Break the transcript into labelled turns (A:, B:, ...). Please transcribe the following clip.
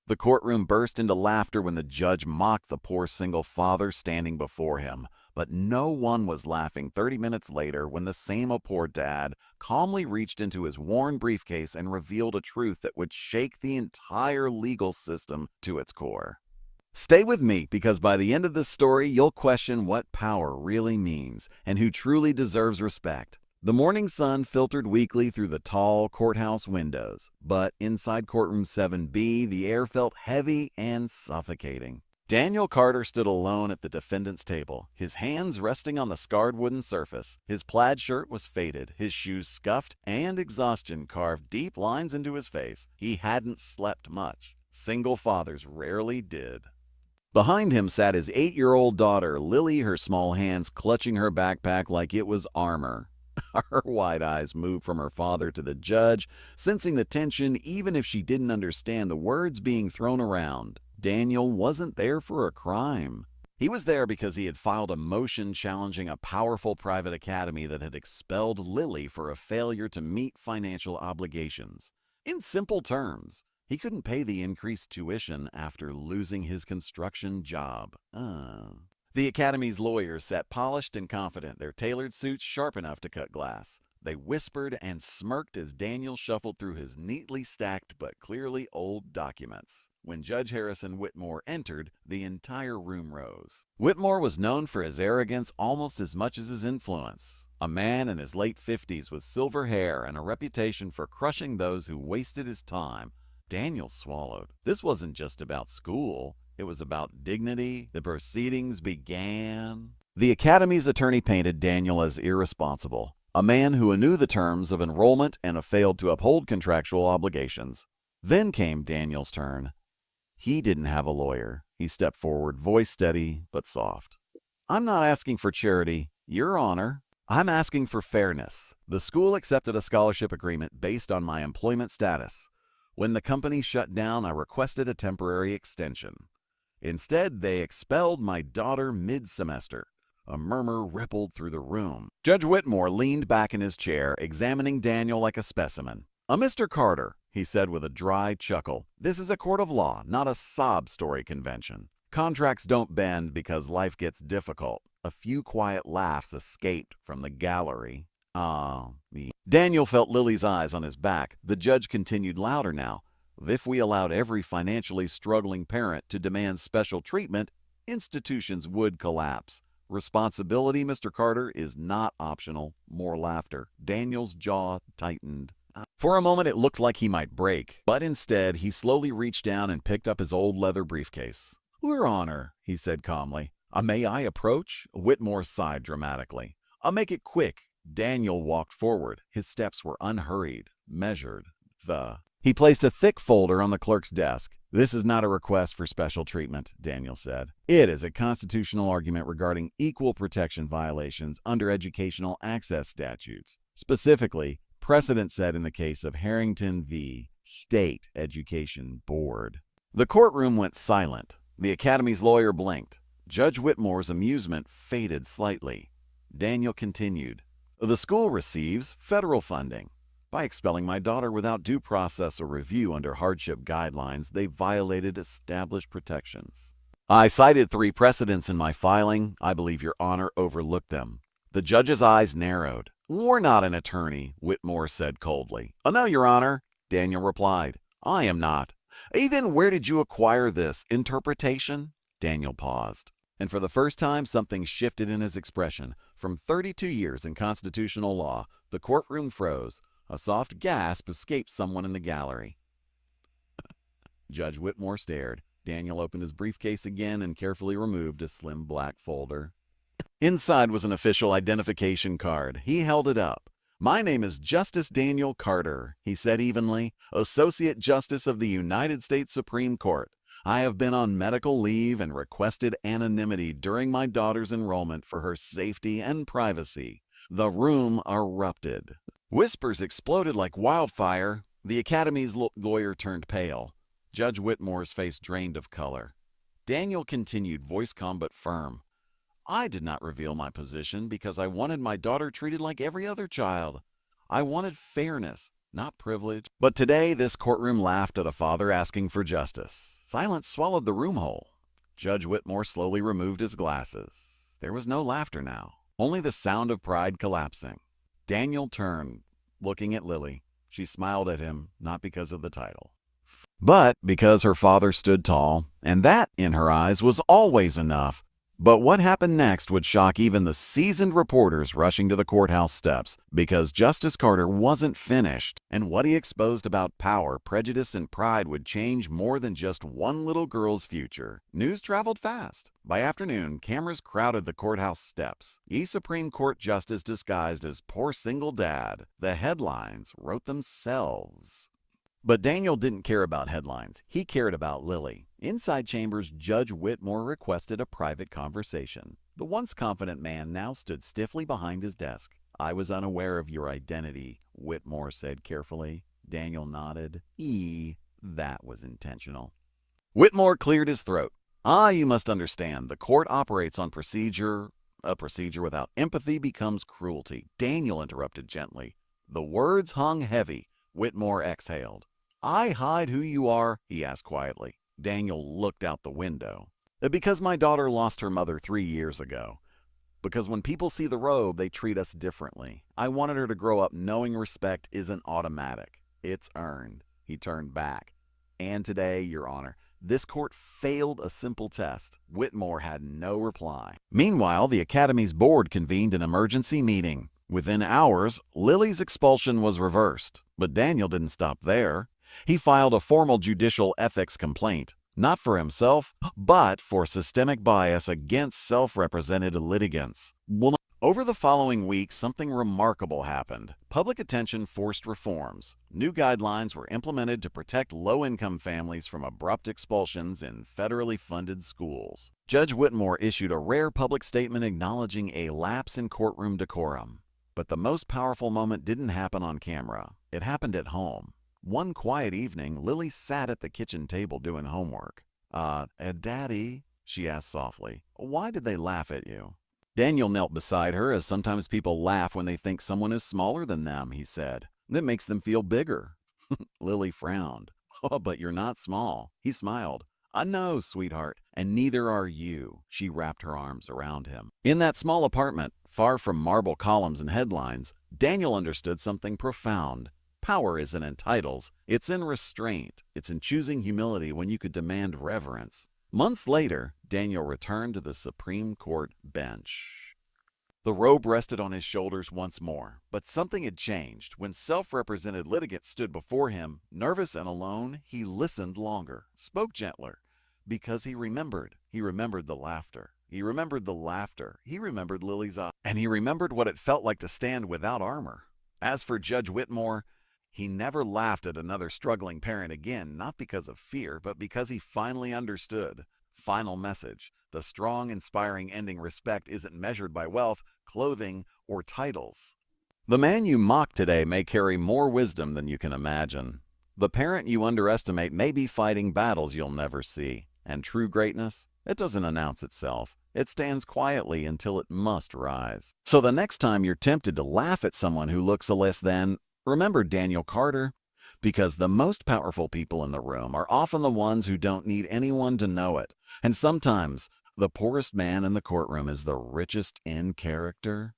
A: The courtroom burst into laughter when the judge mocked the poor single father standing before him. But no one was laughing 30 minutes later when the same poor dad calmly reached into his worn briefcase and revealed a truth that would shake the entire legal system to its core. Stay with me, because by the end of this story, you'll question what power really means and who truly deserves respect. The morning sun filtered weakly through the tall courthouse windows, but inside Courtroom 7B, the air felt heavy and suffocating. Daniel Carter stood alone at the defendant's table, his hands resting on the scarred wooden surface. His plaid shirt was faded, his shoes scuffed, and exhaustion carved deep lines into his face. He hadn't slept much. Single fathers rarely did. Behind him sat his 8-year-old daughter, Lily, her small hands clutching her backpack like it was armor. Her wide eyes moved from her father to the judge, sensing the tension even if she didn't understand the words being thrown around. Daniel wasn't there for a crime. He was there because he had filed a motion challenging a powerful private academy that had expelled Lily for a failure to meet financial obligations. In simple terms, he couldn't pay the increased tuition after losing his construction job. The academy's lawyers sat polished and confident, their tailored suits sharp enough to cut glass. They whispered and smirked as Daniel shuffled through his neatly stacked but clearly old documents. When Judge Harrison Whitmore entered, the entire room rose. Whitmore was known for his arrogance almost as much as his influence. A man in his late 50s with silver hair and a reputation for crushing those who wasted his time. Daniel swallowed. This wasn't just about school. It was about dignity. The proceedings began. The Academy's attorney painted Daniel as irresponsible, a man who knew the terms of enrollment and failed to uphold contractual obligations. Then came Daniel's turn. He didn't have a lawyer. He stepped forward, voice steady but soft. "I'm not asking for charity, Your Honor. I'm asking for fairness. The school accepted a scholarship agreement based on my employment status. When the company shut down, I requested a temporary extension. Instead, they expelled my daughter mid-semester." A murmur rippled through the room. Judge Whitmore leaned back in his chair, examining Daniel like a specimen. "Mr. Carter," he said with a dry chuckle, "this is a court of law, not a sob story convention. Contracts don't bend because life gets difficult." A few quiet laughs escaped from the gallery. Daniel felt Lily's eyes on his back. The judge continued louder now. "If we allowed every financially struggling parent to demand special treatment, institutions would collapse. Responsibility, Mr. Carter, is not optional." More laughter. Daniel's jaw tightened. For a moment it looked like he might break, but instead he slowly reached down and picked up his old leather briefcase. "Your Honor," he said calmly. "May I approach?" Whitmore sighed dramatically. "Make it quick." Daniel walked forward. His steps were unhurried, measured. He placed a thick folder on the clerk's desk. "This is not a request for special treatment," Daniel said. "It is a constitutional argument regarding equal protection violations under educational access statutes. Specifically, precedent set in the case of Harrington v. State Education Board." The courtroom went silent. The Academy's lawyer blinked. Judge Whitmore's amusement faded slightly. Daniel continued. "The school receives federal funding. By expelling my daughter without due process or review under hardship guidelines, they violated established protections. I cited 3 precedents in my filing. I believe Your Honor overlooked them." The judge's eyes narrowed. "We're not an attorney," Whitmore said coldly. "No, Your Honor," Daniel replied. "I am not." "Then where did you acquire this interpretation?" Daniel paused. And for the first time, something shifted in his expression. From 32 years in constitutional law, the courtroom froze. A soft gasp escaped someone in the gallery. Judge Whitmore stared. Daniel opened his briefcase again and carefully removed a slim black folder. Inside was an official identification card. He held it up. "My name is Justice Daniel Carter," he said evenly, "Associate Justice of the United States Supreme Court. I have been on medical leave and requested anonymity during my daughter's enrollment for her safety and privacy." The room erupted. Whispers exploded like wildfire. The Academy's lawyer turned pale. Judge Whitmore's face drained of color. Daniel continued, voice calm but firm. "I did not reveal my position because I wanted my daughter treated like every other child. I wanted fairness, not privilege. But today, this courtroom laughed at a father asking for justice. Silence swallowed the room whole. Judge Whitmore slowly removed his glasses. There was no laughter now, only the sound of pride collapsing. Daniel turned, looking at Lily. She smiled at him, not because of the title, but because her father stood tall, and that, in her eyes, was always enough. But what happened next would shock even the seasoned reporters rushing to the courthouse steps, because Justice Carter wasn't finished, and what he exposed about power, prejudice, and pride would change more than just one little girl's future. News traveled fast. By afternoon, cameras crowded the courthouse steps. A Supreme Court justice disguised as poor single dad. The headlines wrote themselves. But Daniel didn't care about headlines. He cared about Lily. Inside chambers, Judge Whitmore requested a private conversation. The once confident man now stood stiffly behind his desk. "I was unaware of your identity," Whitmore said carefully. Daniel nodded. That was intentional. Whitmore cleared his throat. You must understand, the court operates on procedure. A procedure without empathy becomes cruelty." Daniel interrupted gently. The words hung heavy. Whitmore exhaled. "I hide who you are?" he asked quietly. Daniel looked out the window. "Because my daughter lost her mother 3 years ago. Because when people see the robe, they treat us differently. I wanted her to grow up knowing respect isn't automatic. It's earned." He turned back. "And today, Your Honor, this court failed a simple test." Whitmore had no reply. Meanwhile, the Academy's board convened an emergency meeting. Within hours, Lily's expulsion was reversed. But Daniel didn't stop there. He filed a formal judicial ethics complaint, not for himself, but for systemic bias against self-represented litigants. Over the following weeks, something remarkable happened. Public attention forced reforms. New guidelines were implemented to protect low-income families from abrupt expulsions in federally funded schools. Judge Whitmore issued a rare public statement acknowledging a lapse in courtroom decorum. But the most powerful moment didn't happen on camera. It happened at home. One quiet evening, Lily sat at the kitchen table doing homework. Daddy," she asked softly, "why did they laugh at you?" Daniel knelt beside her, as sometimes people laugh when they think someone is smaller than them, he said. "That makes them feel bigger." Lily frowned. "Oh, but you're not small." He smiled. "I know, sweetheart, and neither are you." She wrapped her arms around him. In that small apartment, far from marble columns and headlines, Daniel understood something profound. Power isn't in titles, it's in restraint. It's in choosing humility when you could demand reverence. Months later, Daniel returned to the Supreme Court bench. The robe rested on his shoulders once more, but something had changed. When self-represented litigants stood before him, nervous and alone, he listened longer, spoke gentler, because he remembered. He remembered the laughter. He remembered the laughter. He remembered Lily's eyes. And he remembered what it felt like to stand without armor. As for Judge Whitmore, he never laughed at another struggling parent again, not because of fear, but because he finally understood. Final message. The strong, inspiring ending respect isn't measured by wealth, clothing, or titles. The man you mock today may carry more wisdom than you can imagine. The parent you underestimate may be fighting battles you'll never see. And true greatness, it doesn't announce itself. It stands quietly until it must rise. So the next time you're tempted to laugh at someone who looks a less than, remember Daniel Carter, because the most powerful people in the room are often the ones who don't need anyone to know it. And sometimes, the poorest man in the courtroom is the richest in character.